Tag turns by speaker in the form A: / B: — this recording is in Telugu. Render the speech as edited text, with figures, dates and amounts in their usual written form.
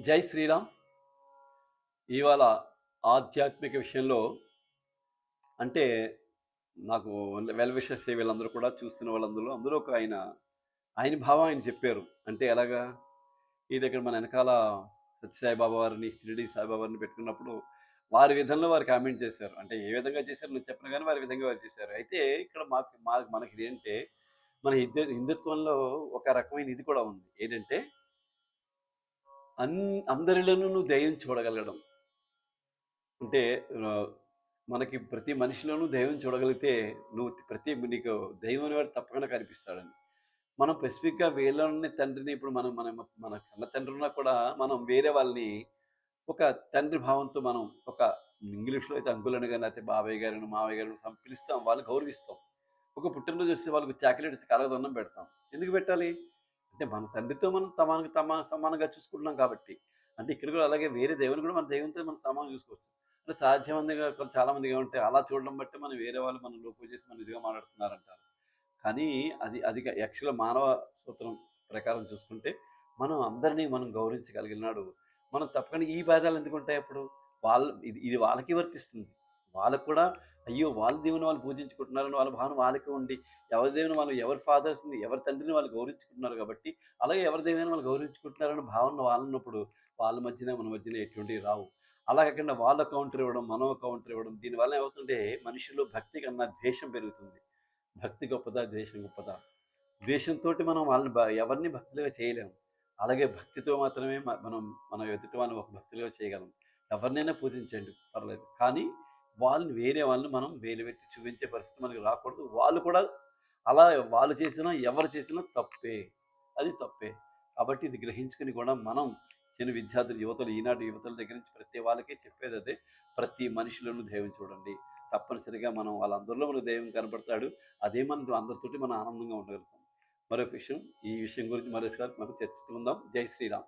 A: జై శ్రీరామ్. ఇవాళ ఆధ్యాత్మిక విషయంలో అంటే నాకు వెల్ విషర్స్ వీళ్ళందరూ కూడా చూస్తున్న వాళ్ళందరూ అందులో ఒక ఆయన భావం ఆయన చెప్పారు. అంటే ఎలాగా ఈ దగ్గర మన వెనకాల సత్యసాయిబాబా వారిని, షిరిడి సాయిబాబా వారిని పెట్టుకున్నప్పుడు వారి విధంలో వారు కామెంట్ చేశారు. అంటే ఏ విధంగా చేశారో నేను చెప్పను కానీ వారి విధంగా వారు చేశారు. అయితే ఇక్కడ మనకి ఏంటంటే మన హిందుత్వంలో ఒక రకమైన ఇది కూడా ఉంది. ఏంటంటే అన్ అందరిలోనూ నువ్వు దైవం చూడగలగడం. అంటే ఆహ్, మనకి ప్రతి మనిషిలోనూ దైవం చూడగలిగితే నీకు దైవం అనేవాడు తప్పకుండా కనిపిస్తాడని. మనం స్పెసిఫిక్‌గా వీళ్ళని తండ్రిని ఇప్పుడు మనం మన మన కన్న తండ్రి ఉన్నా కూడా మనం వేరే వాళ్ళని ఒక తండ్రి భావంతో మనం ఒక ఇంగ్లీష్‌లో అయితే అంకుల్ అని గాని, లేకపోతే బాబాయ్ గారని, మావయ్య గారని పిలుస్తాం. వాళ్ళని గౌరవిస్తాం. ఒక పుట్టినరోజు వస్తే వాళ్ళకి చాక్లేట్ ఇచ్చి కలగదన్నం పెడతాం. ఎందుకు పెట్టాలి? అంటే మన తండ్రితో మనం సమానంగా చూసుకుంటున్నాం కాబట్టి. అంటే ఇక్కడ కూడా అలాగే వేరే దేవుని కూడా మన దేవునితో మనం సమానంగా చూసుకోవచ్చు. అంటే సాధ్యమందిగా చాలామందికి ఏమంటే అలా చూడడం బట్టి మనం వేరే వాళ్ళు మనం లోకువ చేసి మనం ఇదిగా మాట్లాడుతున్నారంటారు. కానీ అది యాక్చువల్‌గా మానవ సూత్రం ప్రకారం చూసుకుంటే మనం అందరినీ మనం గౌరవించగలిగినాడు. మనం తప్పకుండా ఈ భేదాలు ఎందుకుంటాయి అప్పుడు? ఇది వాళ్ళకి వర్తిస్తుంది. వాళ్ళకి కూడా అయ్యో! వాళ్ళ దేవుని వాళ్ళు పూజించుకుంటున్నారని వాళ్ళ భావన వాళ్ళకే ఉండి, ఎవరి దేవుని వాళ్ళు ఎవరి ఫాదర్స్‌ని, ఎవరి తండ్రిని వాళ్ళు గౌరవించుకుంటున్నారు కాబట్టి, అలాగే ఎవరి దైవాన్ని వాళ్ళు గౌరవించుకుంటున్నారన్న భావన వాళ్ళున్నప్పుడు, వాళ్ళ మధ్యన మన మధ్యన ఎటువంటివి రావు. అలా కాకుండా వాళ్ళు కౌంటర్ ఇవ్వడం, మనం కౌంటర్ ఇవ్వడం, దీనివల్ల ఏమవుతుందంటే మనిషిలో భక్తి కన్నా ద్వేషం పెరుగుతుంది. భక్తి గొప్పదా? ద్వేషం గొప్పదా? ద్వేషంతోటి మనం వాళ్ళని ఎవరిని భక్తులుగా చేయలేము. అలాగే భక్తితో మాత్రమే మనం మన ఎదుటి వాళ్ళని ఒక భక్తులుగా చేయగలం. ఎవరినైనా పూజించండి పర్లేదు. కానీ వేరే వాళ్ళని మనం వేలువెత్తి చూపించే పరిస్థితి మనకు రాకూడదు. వాళ్ళు కూడా అలా వాళ్ళు చేసినా, ఎవరు చేసినా తప్పే. అది తప్పే. కాబట్టి ఇది గ్రహించుకొని కూడా మనం చిన్న విద్యార్థులు, ఈనాటి యువతల దగ్గర నుంచి ప్రతి వాళ్ళకి చెప్పేదదే. ప్రతి మనిషిలోనూ దైవం చూడండి. తప్పనిసరిగా మనం వాళ్ళందరిలో మనకు దైవం కనపడతాడు. అదే మనం అందరితోటి మనం ఆనందంగా ఉండగలుగుతాం. మరొక విషయం, ఈ విషయం గురించి మరొకసారి మనం చర్చించుకుందాం. జై శ్రీరామ్.